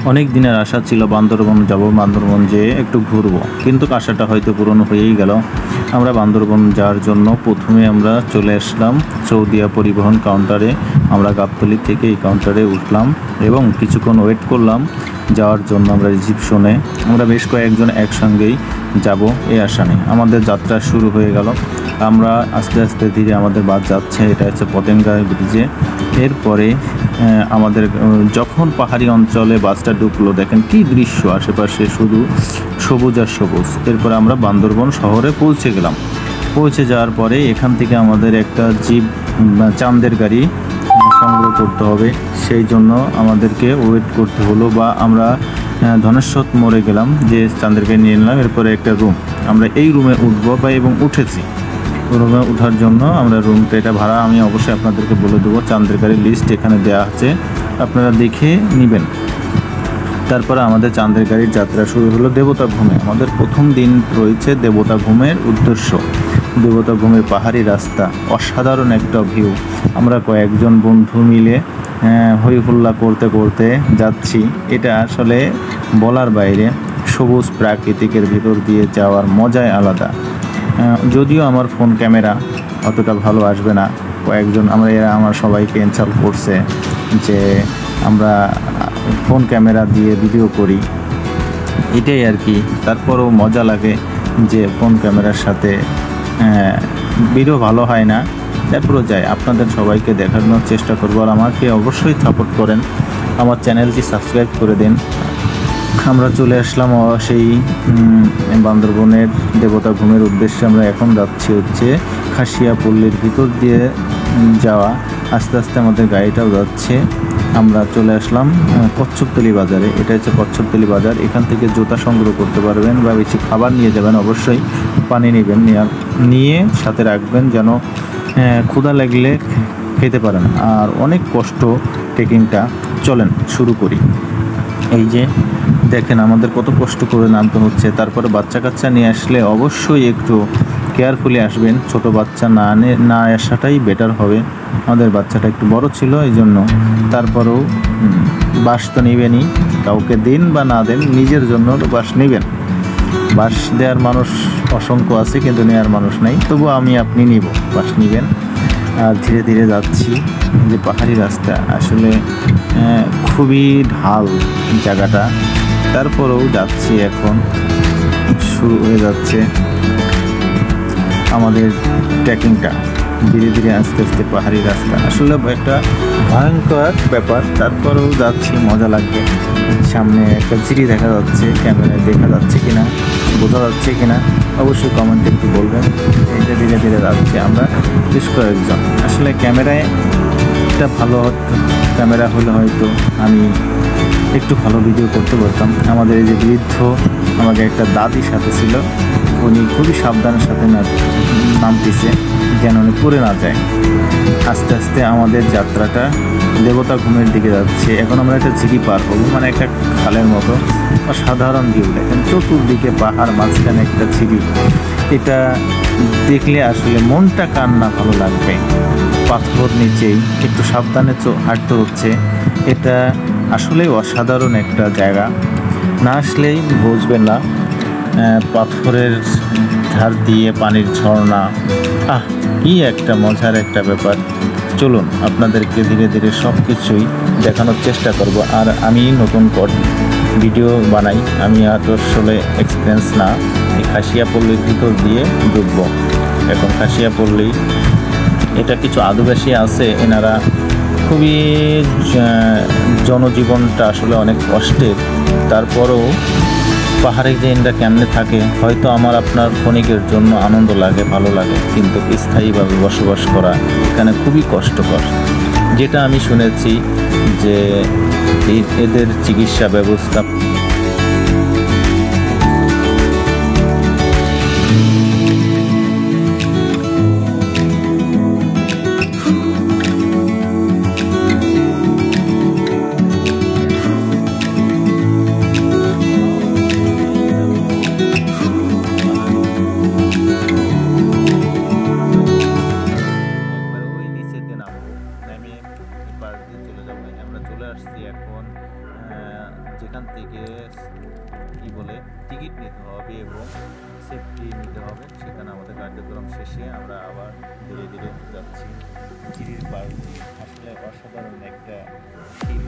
অনেক দিনের আশা ছিল বান্দরবন যাব, বান্দরবন যেয়ে একটু ঘুরবো, কিন্তু আশাটা হয়তো পূরণ হয়েই গেল। আমরা বান্দরবন যাওয়ার জন্য প্রথমে আমরা চলে আসলাম সৌদিয়া পরিবহন কাউন্টারে। আমরা গাবতলী থেকে এই কাউন্টারে উঠলাম এবং কিছুক্ষণ ওয়েট করলাম যাওয়ার জন্য। আমরা রিসিপশনে আমরা বেশ কয়েকজন একসঙ্গেই যাব এই আশা নেই। আমাদের যাত্রা শুরু হয়ে গেল। আমরা আস্তে আস্তে ধীরে আমাদের বাস যাচ্ছে, এটা হচ্ছে পতেঙ্গা ব্রিজে। এরপরে আমাদের যখন পাহাড়ি অঞ্চলে বাসটা ঢুকলো, দেখেন কি দৃশ্য, আশেপাশে শুধু সবুজ আর সবুজ। এরপরে আমরা বান্দরবন শহরে পৌঁছে গেলাম। পৌঁছে যাওয়ার পরে এখান থেকে আমাদের একটা জিপ চাঁদের গাড়ি সংগ্রহ করতে হবে, সেই জন্য আমাদেরকে ওয়েট করতে হলো। বা আমরা ধনেশ্বর মোড়ে গেলাম, যে চাঁদের গাড়ি নিয়ে নিলাম। এরপরে একটা রুম, আমরা এই রুমে উঠবো বা এবং উঠেছি। রুমে ওঠার জন্য আমরা রুমটা, এটা ভাড়া আমি অবশ্যই আপনাদেরকে বলে দেবো, চাঁদের গাড়ির লিস্ট এখানে দেওয়া আছে, আপনারা দেখে নেবেন। তারপরে আমাদের চাঁদের গাড়ির যাত্রা শুরু হলো দেবতা ঘুমে। আমাদের প্রথম দিন রয়েছে দেবতা ঘুমের উদ্দেশ্য। দেবতা ঘুমের পাহাড়ি রাস্তা, অসাধারণ একটা ভিউ। আমরা কয়েকজন বন্ধু মিলে হই হুল্লা করতে করতে যাচ্ছি। এটা আসলে বলার বাইরে। সবুজ প্রাকৃতিকের ভিতর দিয়ে যাওয়ার মজাই আলাদা। যদিও আমার ফোন ক্যামেরা অতটা ভালো আসবে না, কয়েকজন এরা আমার সবাইকে ইনসাল্ট করছে যে আমরা ফোন ক্যামেরা দিয়ে ভিডিও করি, এটাই আর কি। তারপরেও মজা লাগে যে ফোন ক্যামেরার সাথে ভিডিও ভালো হয় না, তারপরেও যাই আপনাদের সবাইকে দেখানোর চেষ্টা করবো। আর আমাকে অবশ্যই সাপোর্ট করেন, আমার চ্যানেলটি সাবস্ক্রাইব করে দিন। আমরা চলে আসলাম সেই বান্দরবনের দেবতা ঘুমের উদ্দেশ্যে। আমরা এখন যাচ্ছি হচ্ছে খাসিয়াপল্লীর ভিতর দিয়ে যাওয়া। আস্তে আস্তে আমাদের গাড়িটাও যাচ্ছে। আমরা চলে আসলাম কচ্ছপতলী বাজারে। এটা হচ্ছে কচ্ছপতলী বাজার। এখান থেকে জুতা সংগ্রহ করতে পারবেন বা বেশি খাবার নিয়ে যাবেন, অবশ্যই পানি নেবেন, নিয়ে সাথে রাখবেন যেন ক্ষুধা লাগলে খেতে পারেন। আর অনেক কষ্ট ট্রেকিংটা। চলেন শুরু করি। এই যে দেখেন আমাদের কত কষ্ট করে নামতে হচ্ছে। তারপরে বাচ্চা কাচ্চা নিয়ে আসলে অবশ্যই একটু কেয়ারফুলি আসবেন, ছোট বাচ্চা না আসাটাই বেটার হবে। আমাদের বাচ্চাটা একটু বড় ছিল, এই জন্য। তারপরেও বাস তো নেবেনই, কাউকে দিন বা না দেন, নিজের জন্য বাস নেবেন। বাস দেওয়ার মানুষ অসংখ্য আছে, কিন্তু নেওয়ার মানুষ নাই, তবু আপনি নিব, বাস নেবেন। আর ধীরে ধীরে যাচ্ছি। যে পাহাড়ি রাস্তা, আসলে খুবই ঢাল জায়গাটা। তারপরেও যাচ্ছি, এখন শুরু হয়ে যাচ্ছে আমাদের ট্রেকিংটা। ধীরে ধীরে আস্তে আস্তে পাহাড়ি রাস্তা, আসলে একটা ভয়ঙ্কর ব্যাপার। তারপরেও যাচ্ছি, মজা লাগবে। সামনে একটা সিঁড়ি দেখা যাচ্ছে, ক্যামেরায় দেখা যাচ্ছে কিনা, বোঝা যাচ্ছে কিনা অবশ্যই কমেন্টে একটু বলবেন। এইটা ধীরে ধীরে যাচ্ছি আমরা বেশ কয়েকজন। আসলে ক্যামেরায় একটা ভালো ক্যামেরা হলে হয়তো আমি একটু ভালো ভিডিও করতে পারতাম। আমাদের এই যে বৃদ্ধ, আমাকে একটা দাদির সাথে ছিল, উনি খুবই সাবধানের সাথে নামতেছে যেন উনি পড়ে না যায়। আস্তে আস্তে আমাদের যাত্রাটা দেবতা ঘুমের দিকে যাচ্ছে। এখন আমরা একটা ঝিরি পার হবো, মানে একটা খালের মতো। অসাধারণ ভিউ দেখেন, চতুর্দিকে পাহাড়, মাঝখানে একটা ঝিরি। এটা দেখলে আসলে মনটা কার না ভালো লাগবে। পাথর নিচেই একটু সাবধানে হাঁটতে হচ্ছে। এটা আসলে অসাধারণ একটা জায়গা, না আসলেই বুঝবেন না। পাথরের ধার দিয়ে পানির ঝর্ণা, কি একটা মজার একটা ব্যাপার। চলুন আপনাদেরকে ধীরে ধীরে সব কিছুই দেখানোর চেষ্টা করব। আর আমি নতুন ভিডিও বানাই, আমি আসলে এক্সপিরিয়েন্স না। এই খাসিয়াপল্লীর ভিতর দিয়ে ঢুকব এখন। খাসিয়াপল্লী, এটা কিছু আদিবাসী আছে, এনারা খুবই জনজীবনটা আসলে অনেক কষ্টের। তারপরেও পাহাড়ে যে এনরা কেমনে থাকে, হয়তো আপনার ক্ষণিকের জন্য আনন্দ লাগে, ভালো লাগে, কিন্তু স্থায়ীভাবে বসবাস করা এখানে খুবই কষ্টকর। যেটা আমি শুনেছি যে এদের চিকিৎসা ব্যবস্থা যেখান থেকে কি বলে টিকিট নিতে হবে এবং সেফটি নিতে হবে, সেখানে আমাদের কার্যক্রম শেষে আমরা আবার ধীরে ধীরে যাচ্ছি জিরির পার দিয়ে। আসলে অসাধারণ একটা ফিল।